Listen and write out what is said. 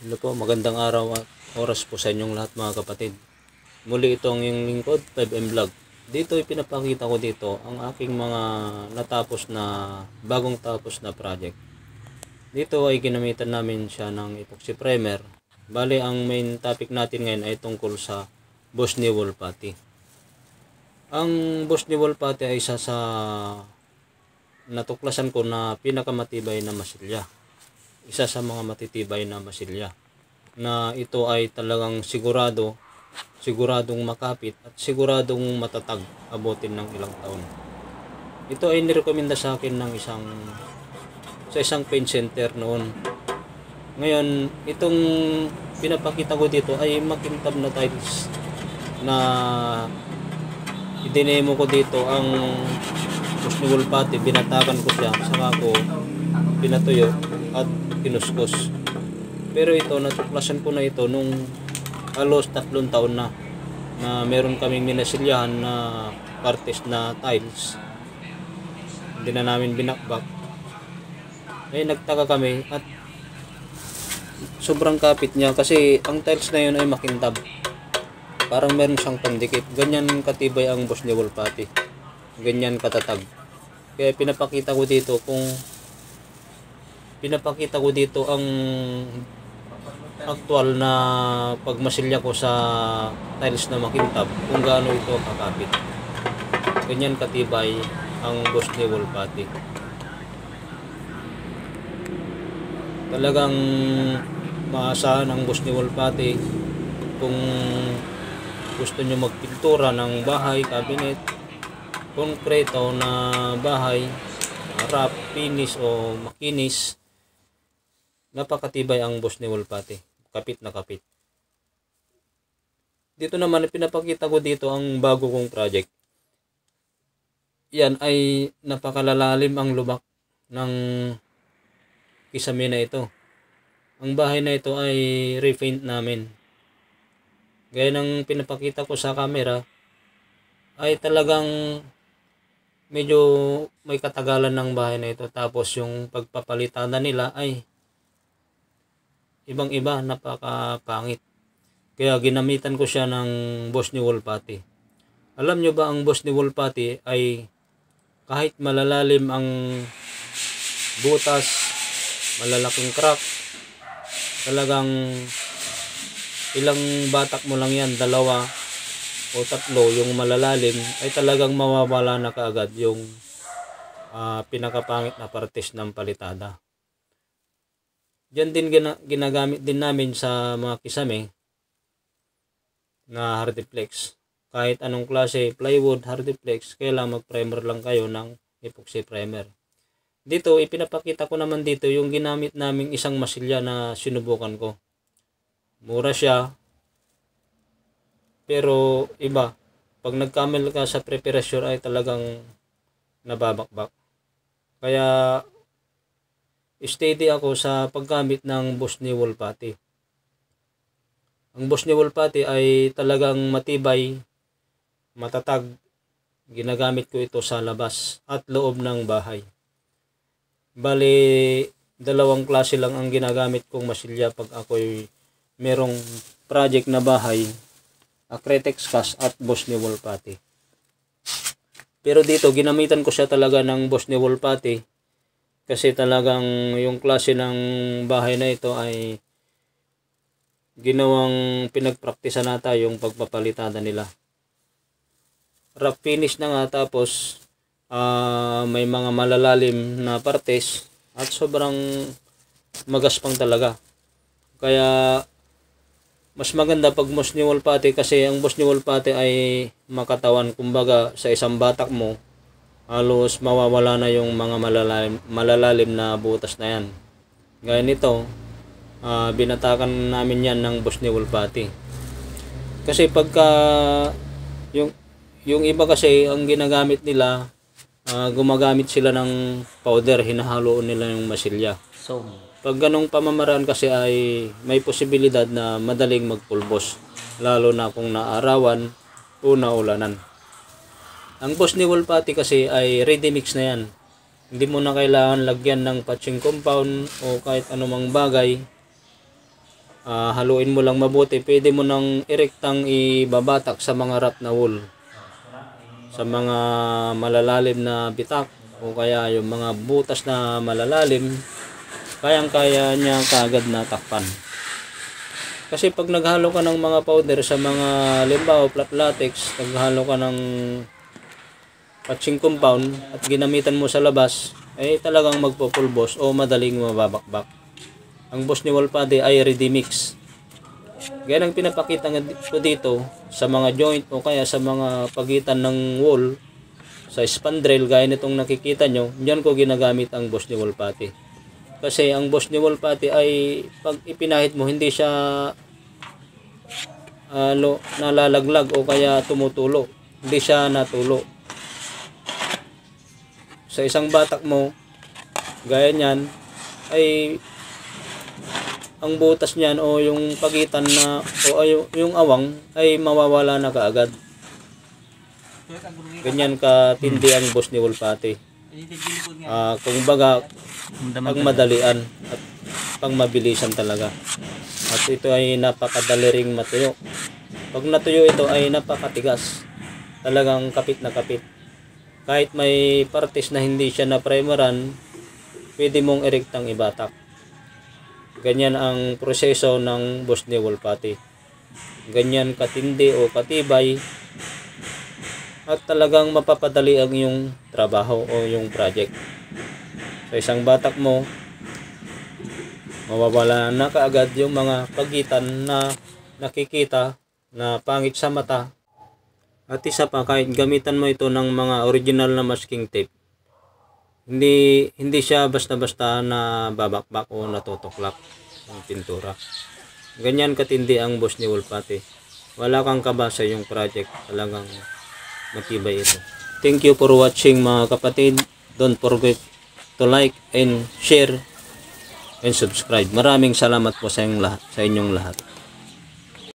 Hello po, magandang araw at oras po sa inyong lahat mga kapatid. Muli ito ang iyong lingkod, 5M Vlog. Dito ipinapakita ko dito ang aking mga bagong tapos na project. Dito ay ginamitan namin siya ng epoxy primer. Bali ang main topic natin ngayon ay tungkol sa Bosnia Wall Putty. Ang Bosnia Wall Putty ay isa sa natuklasan ko na pinakamatibay na masilya. Isa sa mga matitibay na masilya na ito ay talagang siguradong makapit at siguradong matatag abutin ng ilang taon. Ito ay nirekomenda sa akin ng isang paint center noon. Ngayon, itong pinapakita ko dito ay makintab na tiles na idinemo ko dito ang Bosnia Wall Putty, binatakan ko siya, saka ko pinatuyo at kinuskos. Pero ito, natuklasan ko na ito nung halos 3 taon na meron kaming minasilyahan na partes na tiles. Hindi na namin binakbak. Ay nagtaka kami at sobrang kapit niya kasi ang tiles na yun ay makintab. Parang meron siyang pandikit. Ganyan katibay ang Bosnia Wall Putty. Ganyan katatag. Kaya pinapakita ko dito ang actual na pagmasilya ko sa tiles na makintab kung gaano ito kakapit. Ganyan katibay ang Bosnia Wall Putty. Talagang maasahan ang Bosnia Wall Putty kung gusto nyo magpintura ng bahay, cabinet, konkreto na bahay, harap, finish o makinis. Napakatibay ang Bosnia Wall Putty. Kapit na kapit. Dito naman pinapakita ko dito ang bago kong project. Yan ay napakalalalim ang lubak ng kisame na ito. Ang bahay na ito ay repaint namin. Gaya ng pinapakita ko sa camera ay talagang medyo may katagalan ng bahay na ito. Tapos yung pagpapalitan nila ay ibang-iba, napakapangit. Kaya ginamitan ko siya ng Bosnia Wall Putty. Alam nyo ba ang Bosnia Wall Putty ay kahit malalalim ang butas, malalaking crack, talagang ilang batak mo lang yan, 2 o 3 yung malalalim, ay talagang mawawala na kaagad yung pinakapangit na partes ng palitada. Diyan din ginagamit din namin sa mga kisame na hardiplex. Kahit anong klase plywood, hardiplex, kailangan mag-primer lang kayo ng epoxy primer. Dito, ipinapakita ko naman dito yung ginamit naming isang masilya na sinubukan ko. Mura siya, pero iba. Pag nagkamali ka sa preparasyon ay talagang nababakbak. Kaya steady ako sa paggamit ng Bosnia Wall Putty. Ang Bosnia Wall Putty ay talagang matibay, matatag. Ginagamit ko ito sa labas at loob ng bahay. Bali, 2 klase lang ang ginagamit kong masilya pag ako'y merong project na bahay, Acrytex Cast at Bosnia Wall Putty. Pero dito, ginamitan ko siya talaga ng Bosnia Wall Putty kasi talagang yung klase ng bahay na ito ay ginawang pinagpraktisan nata yung pagpapalitada nila. Rough finish na nga, tapos may mga malalalim na partes at sobrang magaspang talaga. Kaya mas maganda pag Bosnia Wall Putty kasi ang Bosnia Wall Putty ay makatawan, kumbaga sa isang batak mo halos mawawala na yung mga malalalim na butas na yan. Gaya nito, binatakan namin yan ng Bosnia Wall Putty. Kasi pagka yung iba kasi ang ginagamit nila, gumagamit sila ng powder, hinahalo nila yung masilya. So, pag ganong pamamaraan kasi ay may posibilidad na madaling magpulbos, lalo na kung naarawan o naulanan. Ang Bosnia Wall Putty kasi ay ready mix na yan. Hindi mo na kailangan lagyan ng patching compound o kahit anumang bagay. haluin mo lang mabuti, pwede mo nang irektang ibabatak sa mga wrap na wool, sa mga malalalim na bitak o kaya yung mga butas na malalalim, kayang-kaya niya kaagad na takpan. Kasi pag naghalo ka ng mga powder sa mga limbaw, flat latex, naghalo ka ng patching compound at ginamitan mo sa labas, ay talagang magpupulbos o madaling mababakbak. Ang boss ni Wolpati ay ready mix. Gaya ng pinapakita ko dito sa mga joint o kaya sa mga pagitan ng wall, sa spandrel gaya nitong nakikita nyo, diyan ko ginagamit ang boss ni Wolpati. Kasi ang boss ni Wolpati ay pag ipinahit mo, hindi siya nalalaglag o kaya tumutulo. Hindi siya natulo. Sa isang batak mo, gaya niyan, ay ang butas niyan o yung pagitan na o yung awang ay mawawala na kaagad. Ganyan katindi ang boss ni Wolpati. Kung baga, pang madalian at pang mabilisan talaga. At ito ay napakadali ring matuyo. Pag natuyo ito ay napakatigas. Talagang kapit na kapit. Kahit may partes na hindi siya na primeran, pwede mong erektang ibatak. Ganyan ang proseso ng boss ni Wolpati. Ganyan katindi o katibay at talagang mapapadali ang iyong trabaho o yung project. Sa isang batak mo, mawawala na kaagad yung mga pagitan na nakikita na pangit sa mata. At isa pa, kahit gamitan mo ito ng mga original na masking tape, hindi siya basta-basta na babakbak o natutuklap ang pintura. Ganyan katindi ang boss ni Wolpati. Wala kang kaba sa yung project, talagang matibay ito. Thank you for watching mga kapatid. Don't forget to like and share and subscribe. Maraming salamat po sa inyong lahat.